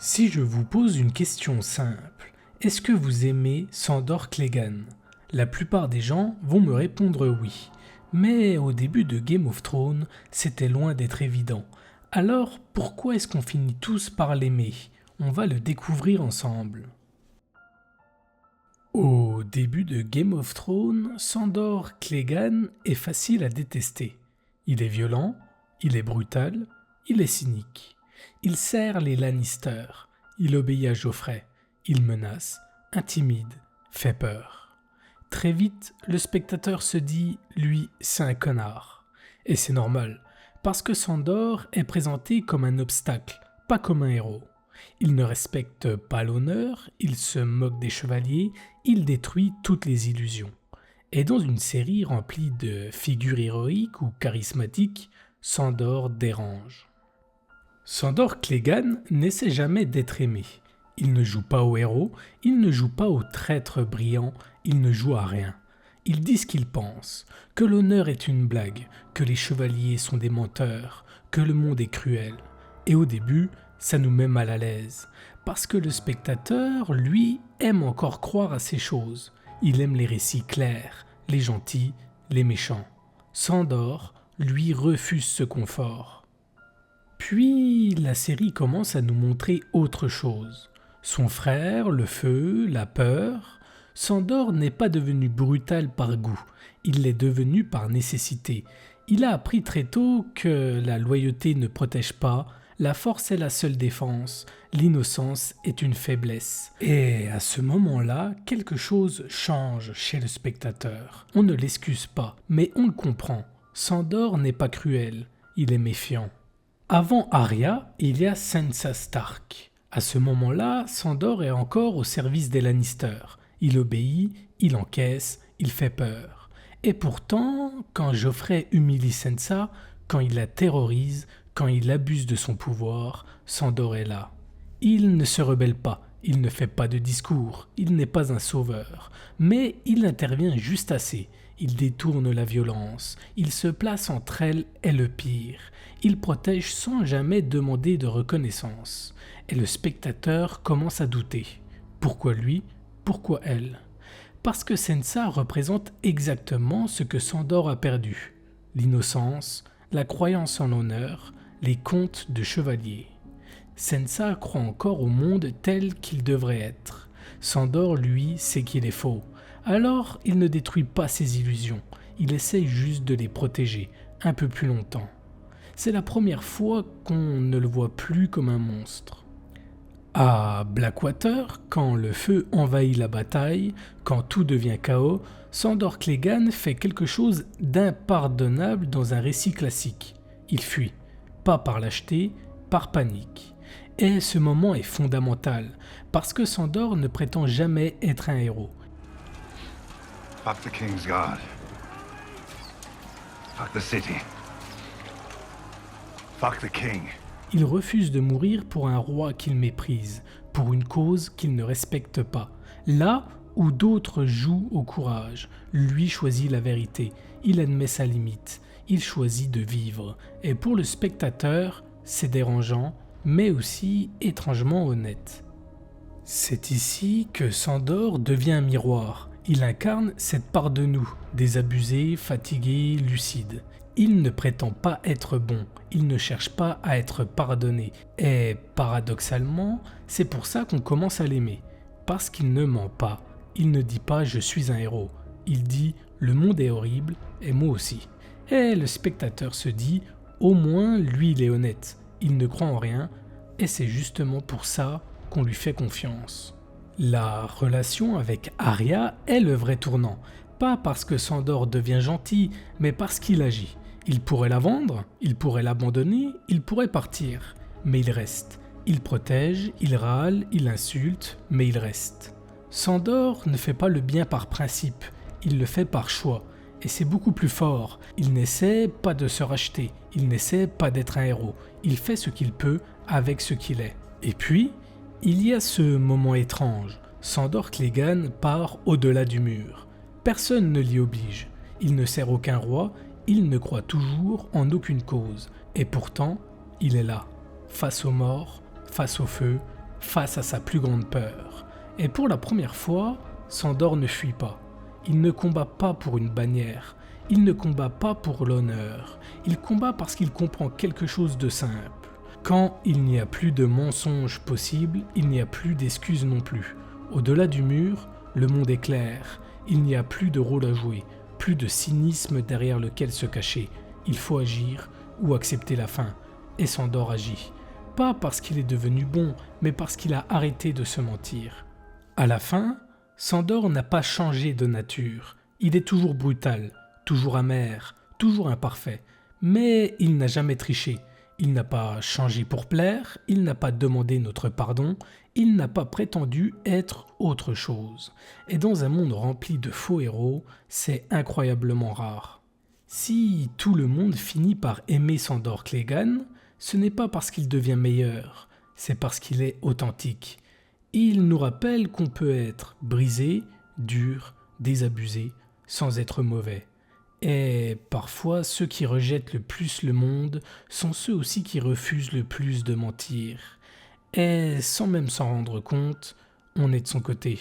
Si je vous pose une question simple, est-ce que vous aimez Sandor Clegane? La plupart des gens vont me répondre oui. Mais au début de Game of Thrones, c'était loin d'être évident. Alors pourquoi est-ce qu'on finit tous par l'aimer? On va le découvrir ensemble. Au début de Game of Thrones, Sandor Clegane est facile à détester. Il est violent, il est brutal, il est cynique. Il sert les Lannister, il obéit à Joffrey, il menace, intimide, fait peur. Très vite, le spectateur se dit « lui, c'est un connard ». Et c'est normal, parce que Sandor est présenté comme un obstacle, pas comme un héros. Il ne respecte pas l'honneur, il se moque des chevaliers, il détruit toutes les illusions. Et dans une série remplie de figures héroïques ou charismatiques, Sandor dérange. Sandor Clegane n'essaie jamais d'être aimé. Il ne joue pas au héros, il ne joue pas au traître brillant, il ne joue à rien. Il dit ce qu'il pense, que l'honneur est une blague, que les chevaliers sont des menteurs, que le monde est cruel. Et au début, ça nous met mal à l'aise, parce que le spectateur, lui, aime encore croire à ces choses. Il aime les récits clairs, les gentils, les méchants. Sandor, lui, refuse ce confort. Puis la série commence à nous montrer autre chose. Son frère, le feu, la peur. Sandor n'est pas devenu brutal par goût, il l'est devenu par nécessité. Il a appris très tôt que la loyauté ne protège pas, la force est la seule défense, l'innocence est une faiblesse. Et à ce moment-là, quelque chose change chez le spectateur. On ne l'excuse pas, mais on le comprend. Sandor n'est pas cruel, il est méfiant. Avant Arya, il y a Sansa Stark. À ce moment-là, Sandor est encore au service des Lannister. Il obéit, il encaisse, il fait peur. Et pourtant, quand Joffrey humilie Sansa, quand il la terrorise, quand il abuse de son pouvoir, Sandor est là. Il ne se rebelle pas, il ne fait pas de discours, il n'est pas un sauveur. Mais il intervient juste assez. Il détourne la violence, il se place entre elle et le pire. Il protège sans jamais demander de reconnaissance. Et le spectateur commence à douter. Pourquoi lui? Pourquoi elle? Parce que Sansa représente exactement ce que Sandor a perdu. L'innocence, la croyance en l'honneur, les contes de chevaliers. Sansa croit encore au monde tel qu'il devrait être. Sandor, lui, sait qu'il est faux. Alors, il ne détruit pas ses illusions. Il essaye juste de les protéger, un peu plus longtemps. C'est la première fois qu'on ne le voit plus comme un monstre. À Blackwater, quand le feu envahit la bataille, quand tout devient chaos, Sandor Clegane fait quelque chose d'impardonnable dans un récit classique. Il fuit, pas par lâcheté, par panique. Et ce moment est fondamental, parce que Sandor ne prétend jamais être un héros. Fuck the King's Guard. Fuck the city. Fuck the King. Il refuse de mourir pour un roi qu'il méprise, pour une cause qu'il ne respecte pas. Là où d'autres jouent au courage, lui choisit la vérité, il admet sa limite, il choisit de vivre. Et pour le spectateur, c'est dérangeant, mais aussi étrangement honnête. C'est ici que Sandor devient un miroir. Il incarne cette part de nous, désabusé, fatigué, lucide. Il ne prétend pas être bon, il ne cherche pas à être pardonné. Et paradoxalement, c'est pour ça qu'on commence à l'aimer. Parce qu'il ne ment pas. Il ne dit pas « je suis un héros ». Il dit « le monde est horrible et moi aussi ». Et le spectateur se dit « au moins lui il est honnête, il ne croit en rien et c'est justement pour ça qu'on lui fait confiance ». La relation avec Arya est le vrai tournant. Pas parce que Sandor devient gentil, mais parce qu'il agit. Il pourrait la vendre, il pourrait l'abandonner, il pourrait partir. Mais il reste. Il protège, il râle, il insulte, mais il reste. Sandor ne fait pas le bien par principe, il le fait par choix. Et c'est beaucoup plus fort. Il n'essaie pas de se racheter, il n'essaie pas d'être un héros. Il fait ce qu'il peut avec ce qu'il est. Et puis, il y a ce moment étrange. Sandor Clegane part au-delà du mur. Personne ne l'y oblige. Il ne sert aucun roi, il ne croit toujours en aucune cause. Et pourtant, il est là, face aux morts, face au feu, face à sa plus grande peur. Et pour la première fois, Sandor ne fuit pas. Il ne combat pas pour une bannière. Il ne combat pas pour l'honneur. Il combat parce qu'il comprend quelque chose de simple. Quand il n'y a plus de mensonges possibles, il n'y a plus d'excuses non plus. Au-delà du mur, le monde est clair. Il n'y a plus de rôle à jouer, plus de cynisme derrière lequel se cacher. Il faut agir ou accepter la fin. Et Sandor agit. Pas parce qu'il est devenu bon, mais parce qu'il a arrêté de se mentir. À la fin, Sandor n'a pas changé de nature. Il est toujours brutal, toujours amer, toujours imparfait. Mais il n'a jamais triché. Il n'a pas changé pour plaire, il n'a pas demandé notre pardon, il n'a pas prétendu être autre chose. Et dans un monde rempli de faux héros, c'est incroyablement rare. Si tout le monde finit par aimer Sandor Clegane, ce n'est pas parce qu'il devient meilleur, c'est parce qu'il est authentique. Il nous rappelle qu'on peut être brisé, dur, désabusé, sans être mauvais. Et parfois, ceux qui rejettent le plus le monde sont ceux aussi qui refusent le plus de mentir. Et sans même s'en rendre compte, on est de son côté.